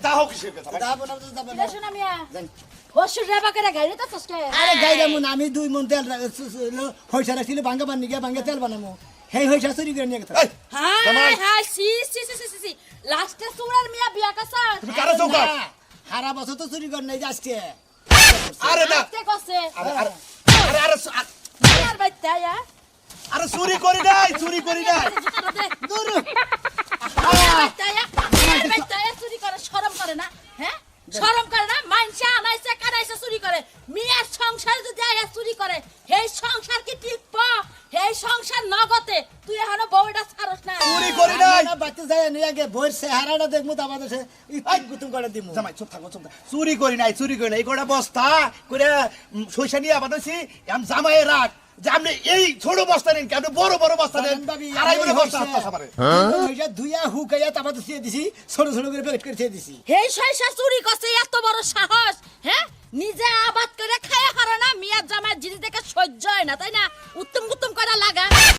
যা হোক কিসের কথা ভাই যাবো না তো যাবো না শোনা মিয়া জান হসুর রেবা করে গাড়ি তো সস্কে আরে গাইরা মন আমি 2 মন তেল হইছা রাখিলে ভাঙ্গা বান নিগে ভাঙ্গা তেল বানামু হেই হইছা চুরি করে নিয়ে গেছে এই হাই হাই সি লাস্টে সুরার মিয়া বিয়া কাছা তুমি কারা চৌকা হারা বছর তো চুরি করে নাই আজকে আরে না আজকে কসে আরে আরে আরে আরে আর বাইতা ইয়া আরে চুরি করি নাই দূর বাইতা ইয়া চুরি করে শরম করে না হ্যাঁ শরম করে না মাইনসা আনাইছে কানাইছে চুরি করে মিয়ার সংসার যদি আয়া চুরি করে এই সংসার কি টিকব এই সংসার নগতে তুই এখনো বউটা ছাড়স না চুরি করি নাই না বাচ্চা যায় নিয়ে আগে বইর চেহারাটা দেখমু তো আমাদের ইট গুতুম করে দিমু জামাই চুপ থাকো চুরি করি নাই এই গোটা বস্তা করে সইসা নিয়ে আবার হইছি আম জামাই রাখ যে আপনি এই ছোট বস্তা নেন কেন বড় বড় বস্তা নেন আড়াই বলে বস্তা হাতে সাবারে হইছা দুইয়া হুকাইয়া তারপর দিয়ে দিছি ছোট ছোট করে প্যাকেট করে দিয়ে দিছি এই শৈশা চুরি করছে এত বড় সাহস হ্যাঁ নিজে আবাদ করে খায়া করে না মিয়ার জামাই জিনিস দেখে সহ্য হয় না তাই না উত্তম